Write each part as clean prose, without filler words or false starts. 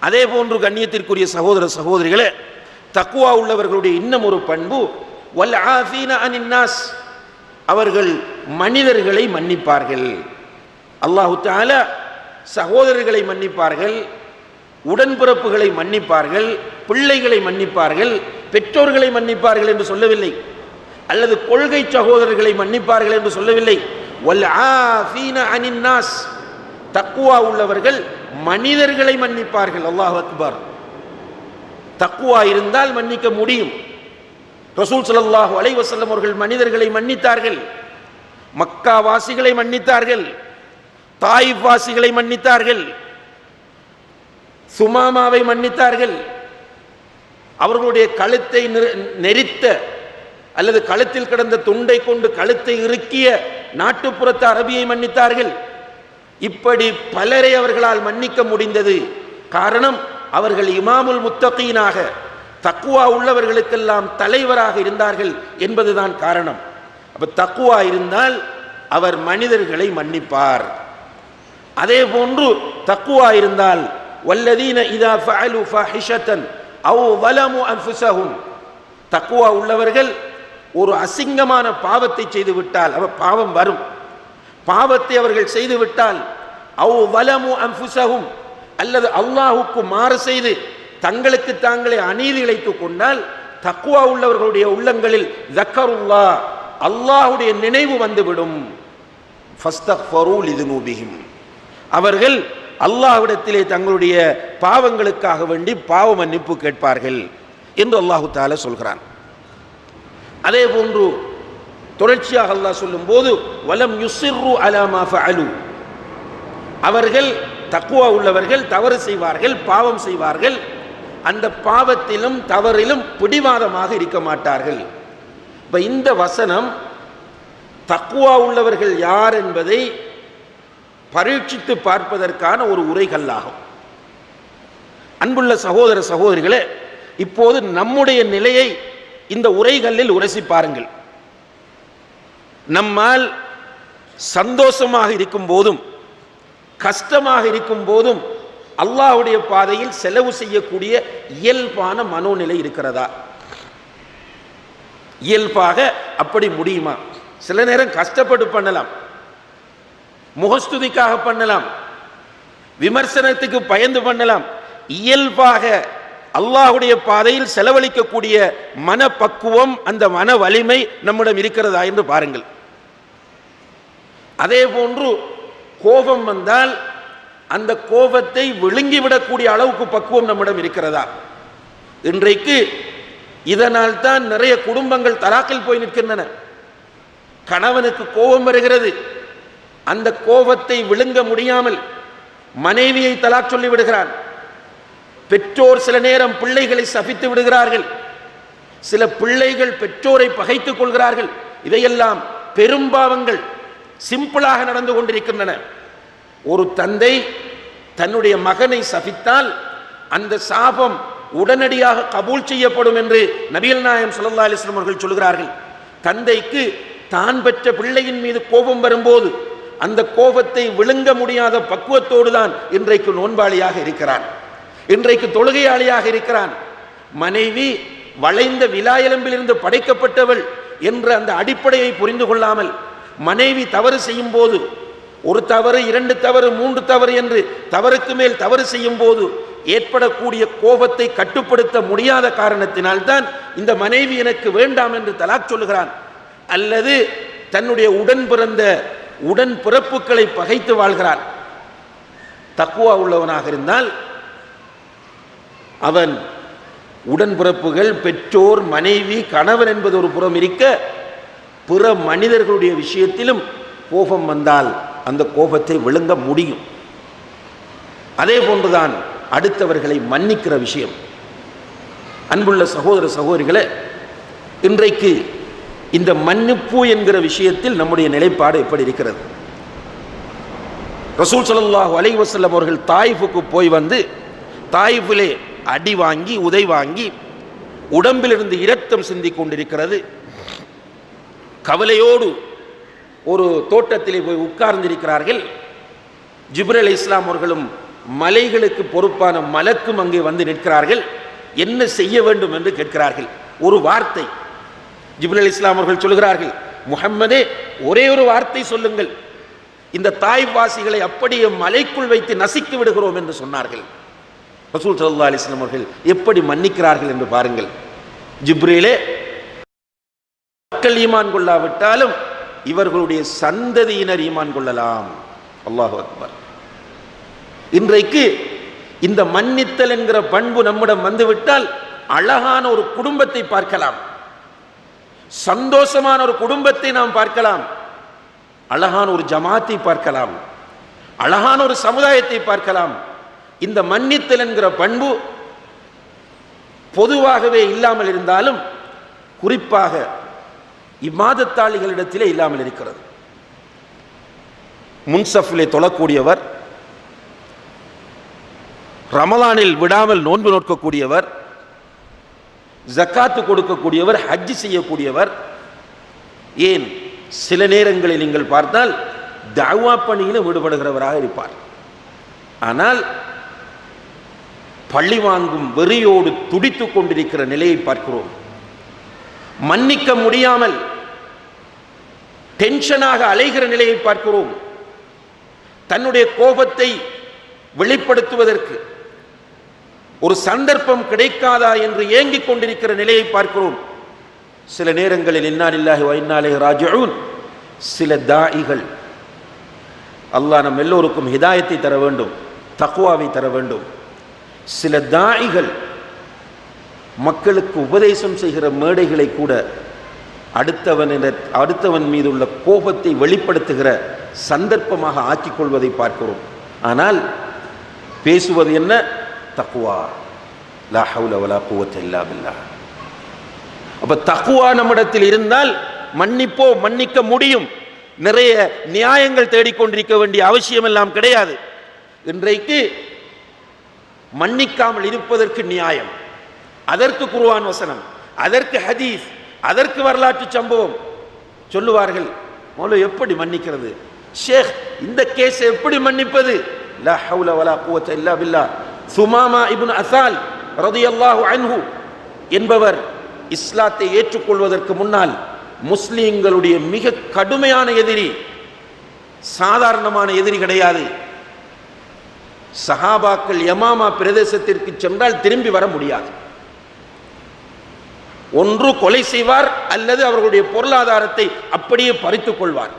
அதே போன்று கண்ணியத்திற்குரிய சகோதர சகோதரிகளே, தக்குவா உள்ளவர்களுடைய இன்னும் ஒரு பண்பு வல் ஆஃபீன அனின் நாஸ், அவர்கள் மனிதர்களை மன்னிப்பார்கள். அல்லாஹு தஆலா சகோதரர்களை மன்னிப்பார்கள், உடன்பிறப்புகளை மன்னிப்பார்கள், பிள்ளைகளை மன்னிப்பார்கள், பெற்றோர்களை மன்னிப்பார்கள் என்று சொல்லவில்லை, அல்லது கொள்கை சகோதரர்களை மன்னிப்பார்கள் என்று சொல்லவில்லை. வல் ஆஃபீன அனின் நாஸ், தக்குவா உள்ளவர்கள் மனிதர்களை மன்னிப்பார்கள். அல்லாஹ் அக்பர். தக்குவா இருந்தால் மன்னிக்க முடியும். ரசூல் ஸல்லல்லாஹு அலைஹி வஸல்லம் அவர்கள் மனிதர்களை மன்னித்தார்கள். மக்கா வாசிகளை மன்னித்தார்கள், தாயிஃப் வாசிகளை மன்னித்தார்கள், சுமாமாவை மன்னித்தார்கள், அவர்களுடைய கழுத்தை நெரித்த அல்லது கழுத்தில் கிடந்த துண்டை கொண்டு கழுத்தை இறுக்கிய நாட்டுப்புறத்து அரபியை மன்னித்தார்கள். இப்படி பலரை அவர்களால் மன்னிக்க முடிந்தது. காரணம், அவர்கள் இமாமுல் முத்தகீனாக, தக்குவா உள்ளவர்களுக்கெல்லாம் தலைவராக இருந்தார்கள் என்பதுதான் காரணம். அப்ப தக்குவா இருந்தால் அவர் மனிதர்களை மன்னிப்பார். அதே போன்று தக்குவா இருந்தால் வல்லதீன இதா ஃபஅலு ஃபாஹிஷத்தன் அவ் ஸலமு அன்ஃபுஸஹும், தக்குவா உள்ளவர்கள் ஒரு அசிங்கமான பாவத்தை செய்து விட்டால், அவ பாவம் வரும், பாவத்தை அவர்கள் செய்து விட்டால், அவ் ஸலமு அன்ஃபுஸஹும், அல்லது அல்லாஹ்வுக்கு மாறு செய்து தங்களுக்கு தாங்களே அநீதி இழைத்துக் கொண்டால், தக்குவா உள்ளவர்களுடைய உள்ளங்களில் ஸக்கருல்லாஹ், அல்லாஹ்வுடைய நினைவு வந்துவிடும். ஃபஸ்தக்ஃபரு லிதுனூபிஹிம், அவர்கள் அல்லாஹ்விடத்திலே தங்களுடைய பாவங்களுக்காக வேண்டி பாவ மன்னிப்பு கேட்பார்கள் என்று அல்லாஹு தஆலா சொல்கிறான். அதே போன்று தொடர்ச்சியாக அல்லாஹ் சொல்லும் போது வலம் யுஸிர்ரு அலா மா ஃபஅலு, அவர்கள் தக்குவா உள்ளவர்கள் தவறு செய்வார்கள், பாவம் செய்வார்கள், அந்த பாவத்திலும் தவறிலும் பிடிவாதமாக இருக்க மாட்டார்கள். இப்ப இந்த வசனம் தக்குவா உள்ளவர்கள் யார் என்பதை பரீட்சித்து பார்ப்பதற்கான ஒரு உரைகல்லாகும். அன்புள்ள சகோதர சகோதரிகளே, இப்போது நம்முடைய நிலையை இந்த உரைகளில் உரசி பாருங்கள். நம்மால் சந்தோஷமாக இருக்கும் போதும் கஷ்டமாக இருக்கும் போதும் அல்லாஹ்வுடைய பாதையில் செலவு செய்யக்கூடிய இயல்பான மனோநிலை இருக்கிறதா? இயல்பாக அப்படி முடியுமா? சில நேரம் கஷ்டப்பட்டு பண்ணலாம், முகஸ்துதிக்காக பண்ணலாம், விமர்சனத்துக்கு பயந்து பண்ணலாம். இயல்பாக அல்லாஹ்வுடைய பாதையில் செலவழிக்கக்கூடிய மனப்பக்குவம், அந்த மன வலிமை நம்மிடம் இருக்கிறதா என்று பாருங்கள். அதே போன்று கோபம் வந்தால் அந்த கோபத்தை விழுங்கிவிடக்கூடிய அளவுக்கு பக்குவம் நம்மிடம் இருக்கிறதா? இன்றைக்கு இதனால் தான் நிறைய குடும்பங்கள் தலாக்கில் போய் நிற்கின்றன. கணவனுக்கு கோபம் வருகிறது, அந்த கோபத்தை விழுங்க முடியாமல் மனைவியை தலாக் சொல்லி விடுகிறான். பெற்றோர் சில நேரம் பிள்ளைகளை சபித்து விடுகிறார்கள், சில பிள்ளைகள் பெற்றோரை பகைத்துக் கொள்கிறார்கள். இதையெல்லாம் பெரும்பாவங்கள் சிம்பிளாக நடந்து கொண்டிருக்கின்றன. ஒரு தந்தை தன்னுடைய மகனை சபித்தால் அந்த சாபம் உடனடியாக கபூல் செய்யப்படும் என்று நபிகள் நாயகம் ஸல்லல்லாஹு அலைஹி வஸல்லம் அவர்கள் சொல்கிறார்கள். தந்தைக்கு தான் பெற்ற பிள்ளையின் மீது கோபம் வரும்போது அந்த கோபத்தை விழுங்க முடியாத பக்குவத்தோடு தான் இன்றைக்கு நோன்பாளியாக இருக்கிறான், இன்றைக்கு தொழுகையாளியாக இருக்கிறான். மனைவி வளைந்த விலாயெலும்பிலிருந்து படைக்கப்பட்டவள் என்ற அந்த அடிப்படையை புரிந்து கொள்ளாமல் மனைவி தவறு செய்யும் போது, ஒரு தவறு, இரண்டு தவறு, மூன்று தவறு என்று தவறுக்கு மேல் தவறு செய்யும் போது ஏற்படக்கூடிய கோபத்தை கட்டுப்படுத்த முடியாத காரணத்தினால்தான் இந்த மனைவி எனக்கு வேண்டாம் என்று தலாக் சொல்லுகிறான். அல்லது தன்னுடைய உடன் பிறந்த உடன் பிறப்புகளை பகைத்து வாழ்கிறான். தக்குவா உள்ளவனாக இருந்தால் அவன் உடன்பிறப்புகள், பெற்றோர், மனைவி, கணவன் என்பது ஒரு புறம் இருக்க, பிற மனிதர்களுடைய விஷயத்திலும் கோபம் வந்தால் அந்த கோபத்தை விழுங்க முடியும். அதே போன்றுதான் அடுத்தவர்களை மன்னிக்கிற விஷயம். அன்புள்ள சகோதர சகோதரிகளே, இன்றைக்கு இந்த மன்னிப்பு என்கிற விஷயத்தில் நம்முடைய நிலைப்பாடு எப்படி இருக்கிறது? ரசூல் ஸல்லல்லாஹு அலைஹி வஸல்லம் அவர்கள் தாயிஃபுக்கு போய் வந்து தாயிஃபிலே அடி வாங்கி உதை வாங்கி உடம்பிலிருந்து இரத்தம் சிந்திக் கொண்டிருக்கிறது. கவலையோடு ஒரு தோட்டத்திலே போய் உட்கார்ந்திருக்கிறார்கள். ஜிப்ரீல் அலைஹிஸ்ஸலாம் அவர்களும் மலைகளுக்கு பொறுப்பான மலக்கும் அங்கே வந்து நிற்கிறார்கள். என்ன செய்ய வேண்டும் என்று கேட்கிறார்கள். ஒரு வார்த்தை. ஜிப்ரீல் அலைஹிஸ்ஸலாம் அவர்கள் சொல்கிறார்கள், முஹம்மதே ஒரே ஒரு வார்த்தை சொல்லுங்கள், இந்த தாய்வாசிகளை அப்படியே மலைக்குள் வைத்து நசிக்க விடுகிறோம் என்று சொன்னார்கள். ரசூல் ஸல்லல்லாஹு அலைஹி வஸல்லம் அவர்கள் எப்படி மன்னிக்கிறார்கள் என்று பாருங்கள். ஜிப்ரீலே, மக்கள் ஈமான் கொள்ளாவிட்டாலும் இவர்களுடைய சந்ததியினர் ஈமான் கொள்ளலாம். அல்லாஹு அக்பர். இன்றைக்கு இந்த மன்னித்தல் என்கிற பண்பு நம்மிடம் வந்துவிட்டால் அழகான ஒரு குடும்பத்தை பார்க்கலாம், சந்தோஷமான ஒரு குடும்பத்தை நாம் பார்க்கலாம், அழகான ஒரு ஜமாத்தை பார்க்கலாம், அழகான ஒரு சமுதாயத்தை பார்க்கலாம். இந்த மன்னித்தல் என்கிற பண்பு பொதுவாகவே இல்லாமல் இருந்தாலும் குறிப்பாக இம்மாதத்தாளிகளிடத்திலே இல்லாமல் இருக்கிறது. முன்சஃபிலே தொழக்கூடியவர், ரமலானில் விடாமல் நோன்பு நோக்கக்கூடியவர், ஜக்காத்து கொடுக்கக்கூடியவர், ஹஜ் செய்யக்கூடியவர், ஏன் சில நேரங்களில் நீங்கள் பார்த்தால் தஅவா பணியிலும் ஈடுபடுகிறவராக இருப்பார். ஆனால் பழி வாங்கும் வெறியோடு துடித்துக் கொண்டிருக்கிற நிலையை பார்க்கிறோம். மன்னிக்க முடியாமல் டென்ஷனாக அலைகிற நிலையை பார்க்கிறோம். தன்னுடைய கோபத்தை வெளிப்படுத்துவதற்கு ஒரு சந்தர்ப்பம் கிடைக்காதா என்று ஏங்கிக் கொண்டிருக்கிற நிலையை பார்க்கிறோம். சில நேரங்களில் இன்னா லில்லாஹி வ இன்னா இலைஹி ராஜிஊன், சில தாயிகள், அல்லாஹ் நம் எல்லோருக்கும் ஹிதாயத்தை தர வேண்டும், தக்வாவை தர வேண்டும். சில தாயிகள் மக்களுக்கு உபதேசம் செய்கிற மேடைகளை கூட அடுத்தவன் மீது உள்ள கோபத்தை வெளிப்படுத்துகிற சந்தர்ப்பமாக ஆக்கிக் கொள்வதை பார்க்கிறோம். ஆனால் பேசுவது என்ன? தக்வா. லா ஹவுல வலா குவத்த இல்லா பில்லாஹ். அப்ப தக்வா நம்மிடத்தில் இருந்தால் மன்னிக்க முடியும். நிறைய நியாயங்கள் தேடிக்கொண்டிருக்க வேண்டிய அவசியம் எல்லாம் கிடையாது. இன்றைக்கு மன்னிக்காமல் இருப்பதற்கு நியாயம், அதற்கு குர்ஆன் வசனம், அதற்கு ஹதீஸ், அதற்கு வரலாற்று சம்பவம். சொல்லுவார்கள், மௌலவி எப்படி மன்னிக்கிறது? ஷேக், இந்த கேஸை எப்படி மன்னிப்பது? லா ஹவுல வலா குவத்த இல்லா பில்லாஹ். சுமாமா இப்னு அஸால் ரலியல்லாஹு அன்ஹு என்பவர் இஸ்லாத்தை ஏற்றுக்கொள்வதற்கு முன்னால் முஸ்லிம்களுடைய மிக கடுமையான எதிரி, சாதாரணமான எதிரி கிடையாது. சஹாபாக்கள் யமாமா பிரதேசத்திற்கு சென்றால் திரும்பி வர முடியாது. ஒன்று கொலை செய்வார் அல்லது அவர்களுடைய பொருளாதாரத்தை அப்படியே பறித்துக் கொள்வார்.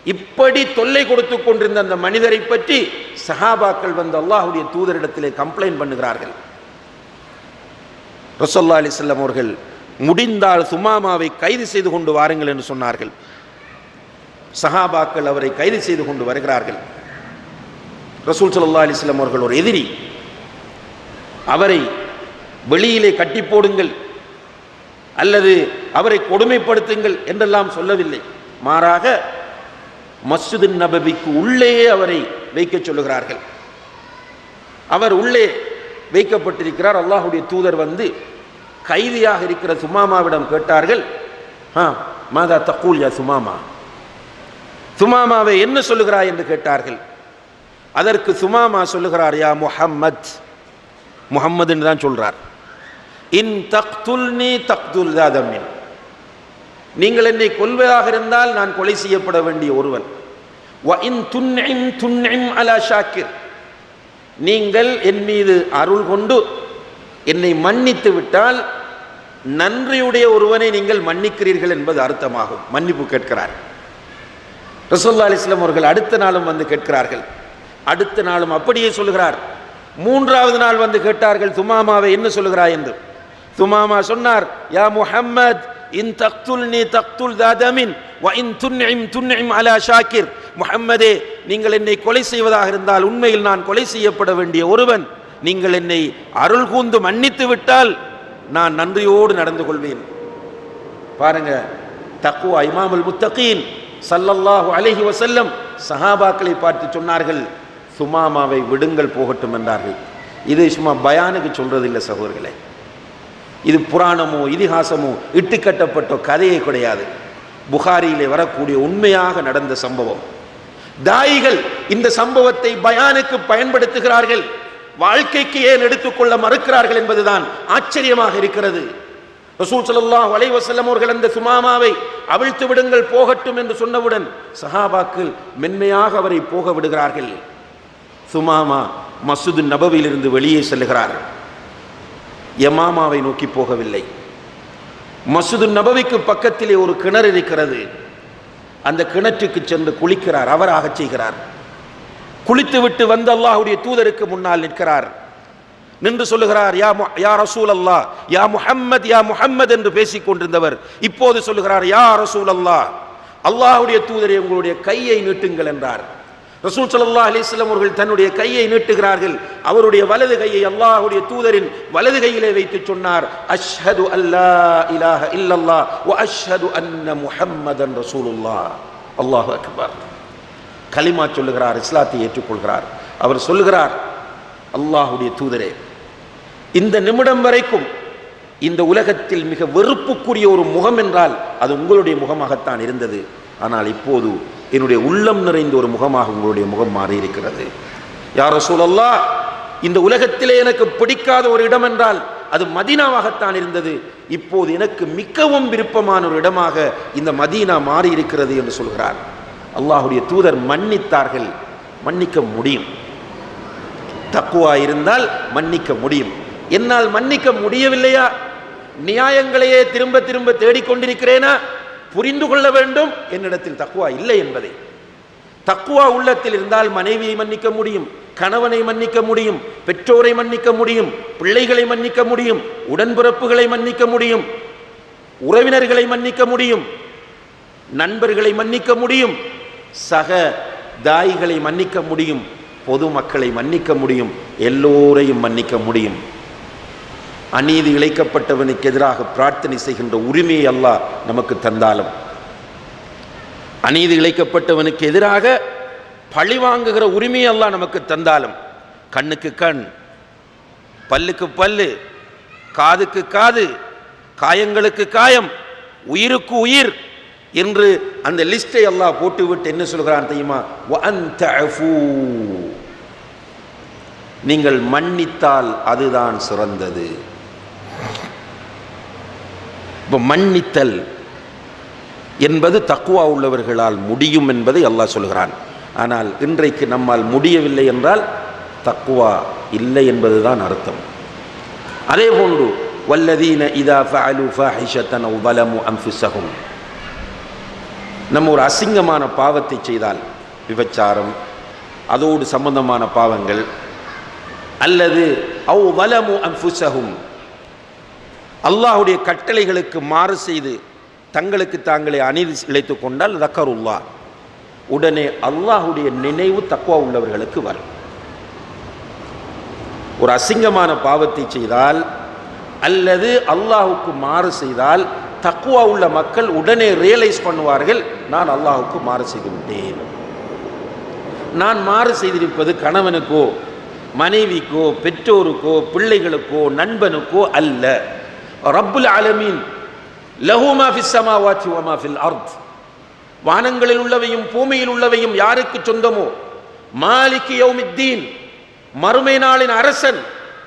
இப்படி தொல்லை கொடுத்து கொண்டிருந்த அந்த மனிதரை பற்றி சஹாபாக்கள் வந்து அல்லாஹ்வுடைய தூதரிடத்திலே கம்ப்ளைண்ட் பண்ணுகிறார்கள். ரசூலுல்லாஹி அலைஹி வஸல்லம் அவர்கள் முடிந்தால் சுமாமாவை கைது செய்து கொண்டு வாருங்கள் என்று சொன்னார்கள். சஹாபாக்கள் அவரை கைது செய்து கொண்டு வருகிறார்கள். ரசூல் ஸல்லல்லாஹு அலைஹி வஸல்லம் அவர்கள் ஒரு எதிரி, அவரை வெளியிலே கட்டி போடுங்கள் அல்லது அவரை கொடுமைப்படுத்துங்கள் என்றெல்லாம் சொல்லவில்லை. மாறாக மஸ்ஜிது நபவிக்கு உள்ளேயே அவரை வைக்க சொல்லுகிறார்கள். அவர் உள்ளே வைக்கப்பட்டிருக்கிறார். அல்லாஹ்வுடைய தூதர் வந்து கைதியாக இருக்கிற சுமாமாவிடம் கேட்டார்கள், மாதா தக்கூல் யா சுமாமா, சுமாமாவை என்ன சொல்லுகிறாய் என்று கேட்டார்கள். அதற்கு சுமாமா சொல்லுகிறார், யா முஹம்மத், முஹம்மது என்று தான் சொல்றார். இன் தக்துல்னி தக்துல் தாதமின், நீங்கள் என்னை கொல்வதாக இருந்தால் நான் கொலை செய்யப்பட வேண்டிய ஒருவன். வ இன் துன்இம் துன்இம் அலா ஷாக்கிர், நீங்கள் என் மீது அருள் கொண்டு என்னை மன்னித்து விட்டால் நன்றியுடைய ஒருவனை நீங்கள் மன்னிக்கிறீர்கள் என்பது அர்த்தமாகும். மன்னிப்பு கேட்கிறார். ரசூலுல்லாஹி அலைஹி வஸல்லம் அவர்கள் அடுத்த நாளும் வந்து கேட்கிறார்கள். அடுத்த நாளும் அப்படியே சொல்லுகிறார். மூன்றாவது நாள் வந்து கேட்டார்கள், சுமாமாவை என்ன சொல்லுகிறாய் என்று. சுமாமா சொன்னார், யா முஹம்மத், இன் தக்துல்னி தக்துல் தாதமின் வ இன் துன்இம் துன்இம் அலா ஷாக்கிர், முஹம்மதே, நீங்கள் என்னை கொலை செய்வதாக இருந்தால் உண்மையில் நான் கொலை செய்யப்பட வேண்டிய ஒருவன். நீங்கள் என்னை அருள் கூர்ந்து மன்னித்து விட்டால் நான் நன்றியோடு நடந்து கொள்வேன். பாருங்க, தக்வா. இமாமுல் முத்தகீன் ஸல்லல்லாஹு அலைஹி வஸல்லம் சஹாபாக்களை பார்த்து சொன்னார்கள், சுமாமாவை விடுங்கள் போகட்டும் என்றார்கள். இது சும்மா பயானுக்கு சொல்றதில்லை சகோதரர்களே, இது புராணமோ இதிகாசமோ இட்டுக்கட்டப்பட்ட கதையே கிடையாது. புகாரியிலே வரக்கூடிய உண்மையாக நடந்த சம்பவம். தாயிகள் இந்த சம்பவத்தை பயானுக்கு பயன்படுத்துகிறார்கள், வாழ்க்கைக்கு ஏன் எடுத்துக்கொள்ள மறுக்கிறார்கள் என்பதுதான் ஆச்சரியமாக இருக்கிறது. ரசூல் ஸல்லல்லாஹு அலைஹி வஸல்லம் அவர்கள் அந்த சுமாமாவை அவிழ்த்து விடுங்கள் போகட்டும் என்று சொன்னவுடன் சஹாபாக்கள் மென்மையாக அவரை போக விடுகிறார்கள். சுமாமா மஸ்ஜிது நபவியிலிருந்து வெளியே செல்லுகிறார். யமாமாவை நோக்கி போகவில்லை. மஸ்ஜிது நபவிக்கு பக்கத்திலே ஒரு கிணறு இருக்கிறது. அந்த கிணற்றுக்கு சென்று குளிக்கிறார், அவராக செய்கிறார். குளித்துவிட்டு வந்து அல்லாஹ்வுடைய தூதருக்கு முன்னால் நிற்கிறார். நின்று சொல்லுகிறார், யா ரசூல் அல்லாஹ், யா முஹம்மத், யா முஹம்மத் என்று பேசிக் கொண்டிருந்தவர் இப்போது சொல்லுகிறார், யா ரசூல் அல்லாஹ், அல்லாஹ்வுடைய தூதரை உங்களுடைய கையை நீட்டுங்கள் என்றார். ரசூல் ஸல்லல்லாஹு அலைஹி வஸல்லம் அவர்கள் தன்னுடைய கையை நீட்டுகிறார்கள். அவருடைய வலது கையை அல்லாஹ்வுடைய தூதரின் வலது கையிலே வைத்து சொன்னார், அஷ்ஹது அல்லா இலாஹ இல்லல்லாஹ் வ அஷ்ஹது அன்ன முஹம்மதன் ரசூலுல்லாஹ். அல்லாஹு அக்பர். கலிமா சொல்லுகிறார், இஸ்லாத்தை ஏற்றுக்கொள்கிறார். அவர் சொல்லுகிறார், அல்லாஹ்வுடைய தூதரே, இந்த நிமிடம் வரைக்கும் இந்த உலகத்தில் மிக வெறுப்புக்குரிய ஒரு முகம் என்றால் அது உங்களுடைய முகமாகத்தான் இருந்தது. ஆனால் இப்போது என்னுடைய உள்ளம் நிறைந்த ஒரு முகமாக உங்களுடைய முகம் மாறி இருக்கிறது. யா ரசூலல்லாஹ், இந்த உலகத்திலே எனக்கு பிடிக்காத ஒரு இடம் என்றால் அது மதீனாவாகத்தான் இருந்தது. இப்போது எனக்கு மிகவும் விருப்பமான ஒரு இடமாக இந்த மதீனா மாறி இருக்கிறது என்று சொல்கிறார். அல்லாஹ்வுடைய தூதர் மன்னித்தார்கள். மன்னிக்க முடியும், தக்வா இருந்தால் மன்னிக்க முடியும். என்னால் மன்னிக்க முடியவில்லையா? நியாயங்களையே திரும்ப திரும்ப தேடிக்கொண்டிருக்கிறேனா? புரிந்து கொள்ள வேண்டும், என்னிடத்தில் தக்வா இல்லை என்பதை. தக்வா உள்ளத்தில் இருந்தால் மனைவியை மன்னிக்க முடியும், கணவனை மன்னிக்க முடியும், பெற்றோரை மன்னிக்க முடியும், பிள்ளைகளை மன்னிக்க முடியும், உடன்பிறப்புகளை மன்னிக்க முடியும், உறவினர்களை மன்னிக்க முடியும், நண்பர்களை மன்னிக்க முடியும், சக தாய்களை மன்னிக்க முடியும், பொதுமக்களை மன்னிக்க முடியும், எல்லோரையும் மன்னிக்க முடியும். அநீதி இழைக்கப்பட்டவனுக்கு எதிராக பிரார்த்தனை செய்கின்ற உரிமையை அல்லாஹ் நமக்கு தந்தாலும், அநீதி இழைக்கப்பட்டவனுக்கு எதிராக பழி வாங்குகிற உரிமையை அல்லாஹ் நமக்கு தந்தாலும், கண்ணுக்கு கண், பல்லுக்கு பல்லு, காதுக்கு காது, காயங்களுக்கு காயம், உயிருக்கு உயிர் என்று அந்த லிஸ்டை அல்லாஹ் போட்டுவிட்டு என்ன சொல்கிறான் தெரியுமா? நீங்கள் மன்னித்தால் அதுதான் சிறந்தது. மன்னித்தல் என்பது தக்வா உள்ளவர்களால் முடியும் என்பதை அல்லாஹ் சொல்கிறான். ஆனால் இன்றைக்கு நம்மால் முடியவில்லை என்றால் தக்வா இல்லை என்பதுதான் அர்த்தம். அதே போன்று வல்லதீன இதா ஃபஅலு ஃபாஹிஷத்தன் அவ் ஸலமு அன்ஃபுஸஹும், நம்ம ஒரு அசிங்கமான பாவத்தை செய்தால், விபச்சாரம் அதோடு சம்பந்தமான பாவங்கள், அல்லது அவ் ஸலமு அன்ஃபுஸஹும், அல்லாஹ்வுடைய கட்டளைகளுக்கு மாறு செய்து தங்களுக்கு தாங்களே அநீதி இழைத்து கொண்டால் தக்கருல்லாஹ், உடனே அல்லாஹ்வுடைய நினைவு தக்வா உள்ளவர்களுக்கு வரும். ஒரு அசிங்கமான பாவத்தை செய்தால் அல்லது அல்லாஹ்வுக்கு மாறு செய்தால் தக்வா உள்ள மக்கள் உடனே ரியலைஸ் பண்ணுவார்கள், நான் அல்லாஹ்வுக்கு மாறு செய்து விட்டேன். நான் மாறு செய்திருப்பது கணவனுக்கோ மனைவிக்கோ பெற்றோருக்கோ பிள்ளைகளுக்கோ நண்பனுக்கோ அல்ல. ரப்புல் ஆலமீன் லஹு மா ஃபிஸ் ஸமாவாத்தி வ மா ஃபில் அர்த், வானங்களில் உள்ளவையும் பூமியில் உள்ளவையும் யாருக்கு சொந்தமோ, மாலிகி யௌமித்தீன், மறுமை நாளின் அரசன்,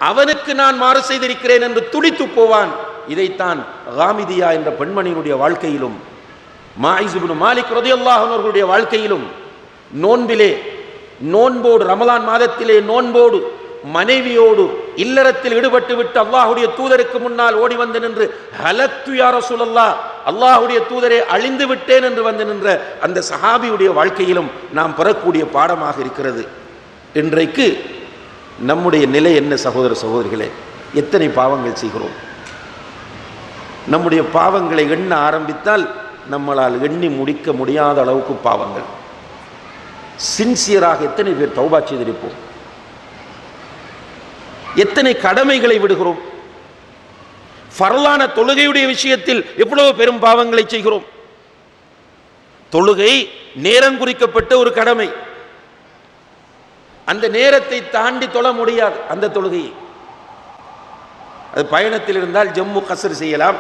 அவனுக்கு நான் மாறு செய்திருக்கிறேன் என்று துடித்து போவான். இதைத்தான் காமிதியா என்ற பெண்மணியினுடைய வாழ்க்கையிலும் மாயிஸ் இப்னு மாலிக் ரலியல்லாஹு அன்ஹு அவர்களுடைய வாழ்க்கையிலும் நோன்பிலே, நோன்போடு, ரமலான் மாதத்திலே நோன்போடு மனைவியோடு இல்லறத்தில் ஈடுபட்டு விட்டு அல்லாஹ்வுடைய தூதருக்கு முன்னால் ஓடி வந்து நின்று ஹலக்து யா ரசூலல்லாஹ், அல்லாஹ்வுடைய தூதரே அழிந்து விட்டேன் என்று வந்து நின்ற அந்த சஹாபியுடைய வாழ்க்கையிலும் நாம் பெறக்கூடிய பாடமாக இருக்கிறது. இன்றைக்கு நம்முடைய நிலை என்ன சகோதர சகோதரிகளே? எத்தனை பாவங்கள் செய்கிறோம்? நம்முடைய பாவங்களை எண்ண ஆரம்பித்தால் நம்மளால் எண்ணி முடிக்க முடியாத அளவுக்கு பாவங்கள். சின்சியராக எத்தனை பேர் தௌபா செய்திருப்போம்? எத்தனை கடமைகளை விடுகிறோம்? ஃபர்லான தொழுகையுடைய விஷயத்தில் எவ்வளவு பெரும் பாவங்களை செய்கிறோம். தொழுகை நேரம் குறிக்கப்பட்ட ஒரு கடமை, அந்த நேரத்தை தாண்டி தொழ முடியாது. அந்த தொழுகையை அது பயணத்தில் இருந்தால் ஜம்மு கஸ்ர் செய்யலாம்.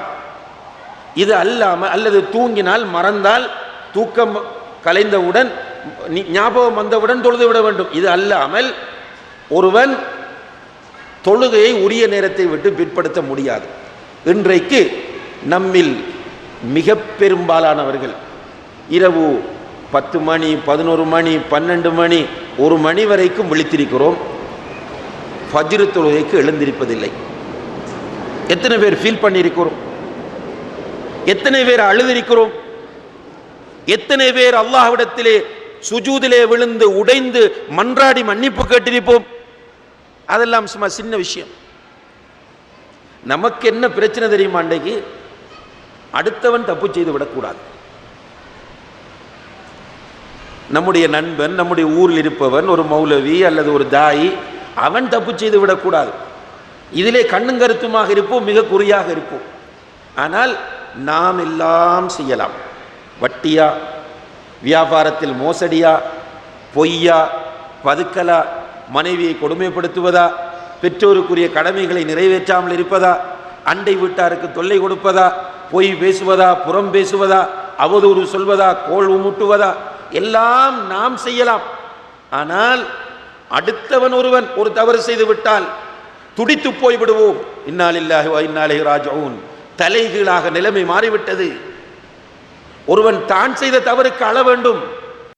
இது அல்லாமல் அல்லது தூங்கினால் மறந்தால் தூக்கம் கலைந்தவுடன் ஞாபகம் வந்தவுடன் தொழுது விட வேண்டும். இது அல்லாமல் ஒருவன் தொழுகையை உரிய நேரத்தை விட்டு பிற்படுத்த முடியாது. இன்றைக்கு நம்மில் மிக பெரும்பாலானவர்கள் இரவு 10 மணி 11 மணி 12 மணி 1 மணி வரைக்கும் விழித்திருக்கிறோம். ஃபஜ்ர் தொழுகைக்கு எழுந்திருப்பதில்லை. எத்தனை பேர் ஃபீல் பண்ணியிருக்கிறோம்? எத்தனை பேர் அழுதிருக்கிறோம்? எத்தனை பேர் அல்லாஹ்விடத்திலே சுஜூதிலே விழுந்து உடைந்து மன்றாடி மன்னிப்பு கேட்டிருப்போம்? அதெல்லாம் சும்மா சின்ன விஷயம். நமக்கு என்ன பிரச்சனை தெரியுமா? அன்றைக்கு அடுத்தவன் தப்பு செய்து விடக்கூடாது. நம்முடைய நண்பன், நம்முடைய ஊரில் இருப்பவன், ஒரு மௌலவி அல்லது ஒரு தாயி, அவன் தப்பு செய்து விடக்கூடாது. இதிலே கண்ணும் கருத்துமாக இருப்போம், மிக குறியாக இருப்போம். ஆனால் நாம் எல்லாம் செய்யலாம். வட்டியா, வியாபாரத்தில் மோசடியா, பொய்யா, பதுக்கலா, மனைவியை கொடுமைப்படுத்துவதா, பெற்றோருக்குரிய கடமைகளை நிறைவேற்றாமல் இருப்பதா, அண்டை வீட்டாருக்கு தொல்லை கொடுப்பதா, பொய் பேசுவதா, புறம் பேசுவதா, அவதூறு சொல்வதா, கோள் உமுட்டுவதா, எல்லாம் நாம் செய்யலாம். ஆனால் அடுத்தவன் ஒருவன் ஒரு தவறு செய்து விட்டால் துடித்து போய் விடுவோம். இன்னா லில்லாஹி வ இன்னா இலைஹி ராஜிஊன். தலைகீழாக நிலைமை மாறிவிட்டது. ஒருவன் தான் செய்த தவறுக்கு அழ வேண்டும்.